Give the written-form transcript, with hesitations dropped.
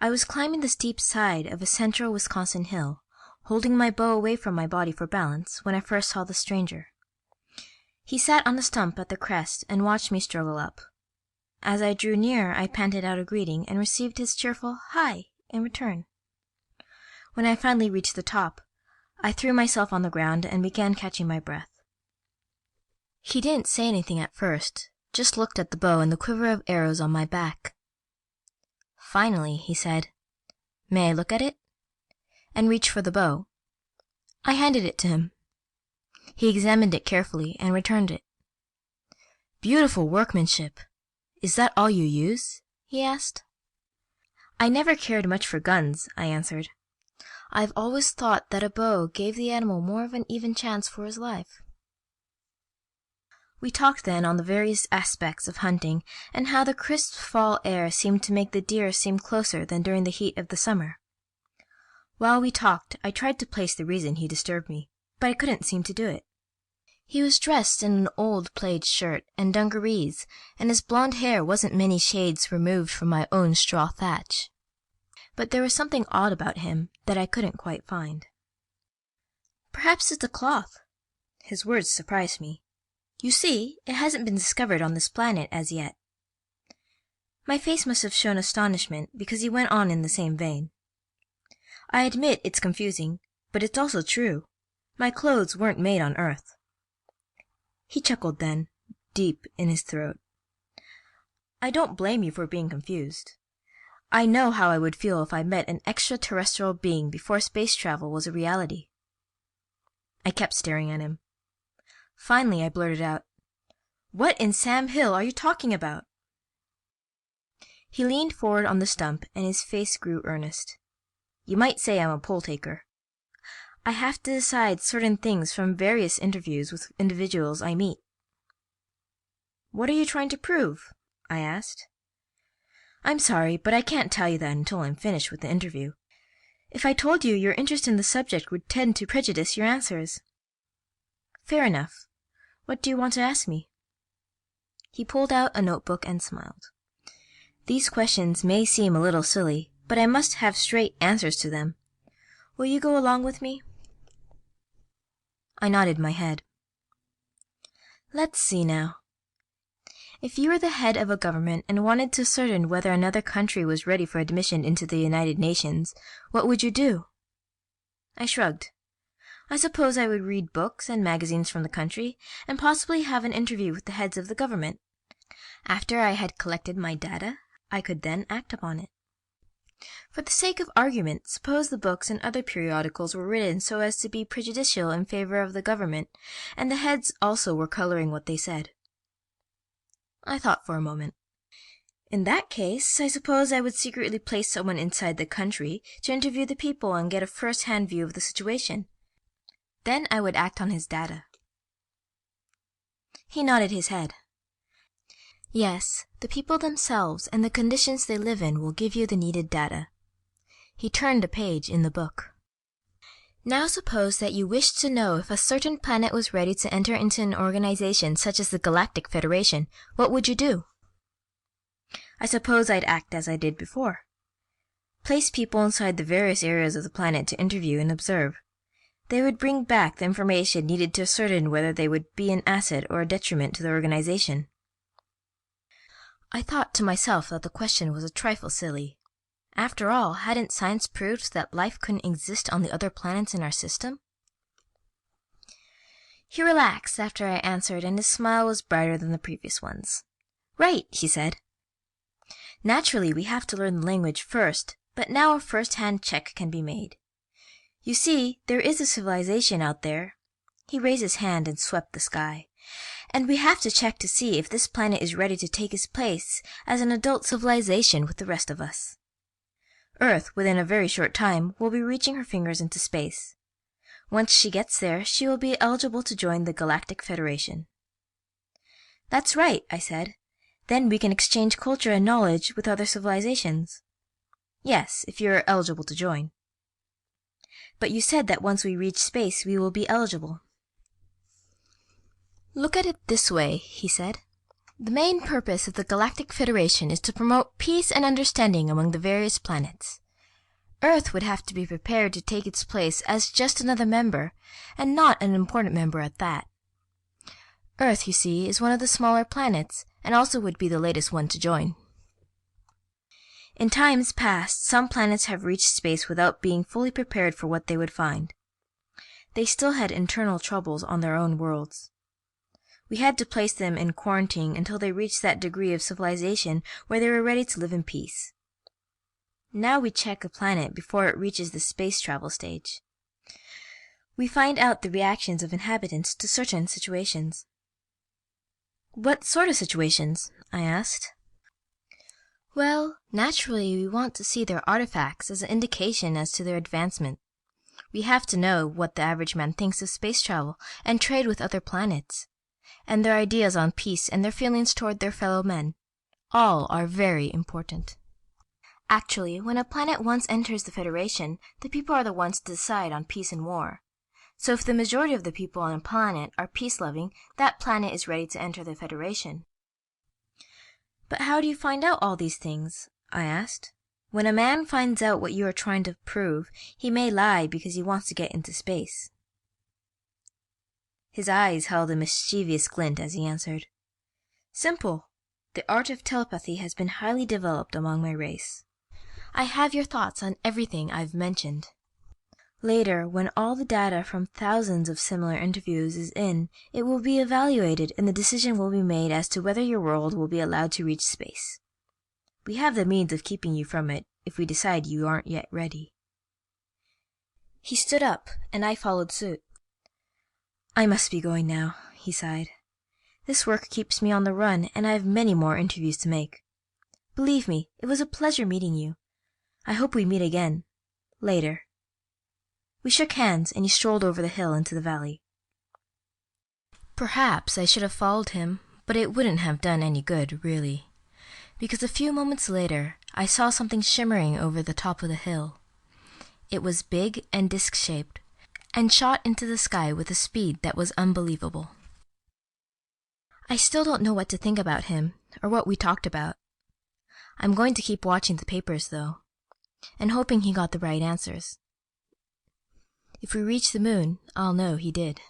I was climbing the steep side of a central Wisconsin hill, holding my bow away from my body for balance, when I first saw the stranger. He sat on a stump at the crest and watched me struggle up. As I drew near, I panted out a greeting and received his cheerful "Hi" in return. When I finally reached the top, I threw myself on the ground and began catching my breath. He didn't say anything at first, just looked at the bow and the quiver of arrows on my back. Finally, he said, "May I look at it?" and reached for the bow. I handed it to him. He examined it carefully and returned it. "Beautiful workmanship. Is that all you use?" he asked. "I never cared much for guns," I answered. "I've always thought that a bow gave the animal more of an even chance for his life." We talked then on the various aspects of hunting, and how the crisp fall air seemed to make the deer seem closer than during the heat of the summer. While we talked, I tried to place the reason he disturbed me, but I couldn't seem to do it. He was dressed in an old plaid shirt and dungarees, and his blond hair wasn't many shades removed from my own straw thatch. But there was something odd about him that I couldn't quite find. "Perhaps it's the cloth." His words surprised me. "You see, it hasn't been discovered on this planet as yet." My face must have shown astonishment, because he went on in the same vein. "I admit it's confusing, but it's also true. My clothes weren't made on Earth." He chuckled then, deep in his throat. "I don't blame you for being confused. I know how I would feel if I met an extraterrestrial being before space travel was a reality." I kept staring at him. Finally I blurted out, "What in Sam Hill are you talking about?" He leaned forward on the stump, and his face grew earnest. "You might say I'm a poll-taker. I have to decide certain things from various interviews with individuals I meet." "What are you trying to prove?" I asked. "I'm sorry, but I can't tell you that until I'm finished with the interview. If I told you, your interest in the subject would tend to prejudice your answers." "Fair enough. What do you want to ask me?" He pulled out a notebook and smiled. "These questions may seem a little silly, but I must have straight answers to them. Will you go along with me?" I nodded my head. "Let's see now. If you were the head of a government and wanted to ascertain whether another country was ready for admission into the United Nations, what would you do?" I shrugged. "I suppose I would read books and magazines from the country, and possibly have an interview with the heads of the government. After I had collected my data, I could then act upon it. For the sake of argument, suppose the books and other periodicals were written so as to be prejudicial in favor of the government, and the heads also were coloring what they said." I thought for a moment. "In that case, I suppose I would secretly place someone inside the country to interview the people and get a first-hand view of the situation. Then I would act on his data." He nodded his head. "Yes, the people themselves and the conditions they live in will give you the needed data." He turned a page in the book. "Now suppose that you wished to know if a certain planet was ready to enter into an organization such as the Galactic Federation. What would you do?" I suppose I'd act as I did before. Place people inside the various areas of the planet to interview and observe. They would bring back the information needed to ascertain whether they would be an asset or a detriment to the organization." I thought to myself that the question was a trifle silly. After all, hadn't science proved that life couldn't exist on the other planets in our system? He relaxed after I answered, and his smile was brighter than the previous ones. "Right," he said. "Naturally, we have to learn the language first, but now a first-hand check can be made. You see, there is a civilization out there." He raised his hand and swept the sky. "And we have to check to see if this planet is ready to take its place as an adult civilization with the rest of us. Earth, within a very short time, will be reaching her fingers into space. Once she gets there, she will be eligible to join the Galactic Federation." "That's right," I said. "Then we can exchange culture and knowledge with other civilizations." "Yes, if you're eligible to join." "But you said that once we reach space we will be eligible." "Look at it this way," he said. The main purpose of the Galactic Federation is to promote peace and understanding among the various planets. Earth would have to be prepared to take its place as just another member, and not an important member at that. Earth, you see, is one of the smaller planets, and also would be the latest one to join. In times past, some planets have reached space without being fully prepared for what they would find. They still had internal troubles on their own worlds. We had to place them in quarantine until they reached that degree of civilization where they were ready to live in peace. Now we check a planet before it reaches the space travel stage. We find out the reactions of inhabitants to certain situations. What sort of situations? I asked. Well, naturally we want to see their artifacts as an indication as to their advancement. We have to know what the average man thinks of space travel and trade with other planets, and their ideas on peace and their feelings toward their fellow men. All are very important. Actually, when a planet once enters the Federation, the people are the ones to decide on peace and war. So if the majority of the people on a planet are peace-loving, that planet is ready to enter the Federation. But how do you find out all these things? I asked. When a man finds out what you are trying to prove, he may lie because he wants to get into space. His eyes held a mischievous glint as he answered. Simple. The art of telepathy has been highly developed among my race. I have your thoughts on everything I've mentioned. Later, when all the data from thousands of similar interviews is in, it will be evaluated and the decision will be made as to whether your world will be allowed to reach space. We have the means of keeping you from it if we decide you aren't yet ready. He stood up, and I followed suit. I must be going now, he sighed. This work keeps me on the run, and I have many more interviews to make. Believe me, it was a pleasure meeting you. I hope we meet again. Later. We shook hands, and he strolled over the hill into the valley. Perhaps I should have followed him, but it wouldn't have done any good, really, because a few moments later I saw something shimmering over the top of the hill. It was big and disc-shaped, and shot into the sky with a speed that was unbelievable. I still don't know what to think about him, or what we talked about. I'm going to keep watching the papers, though, and hoping he got the right answers. If we reach the moon, I'll know he did.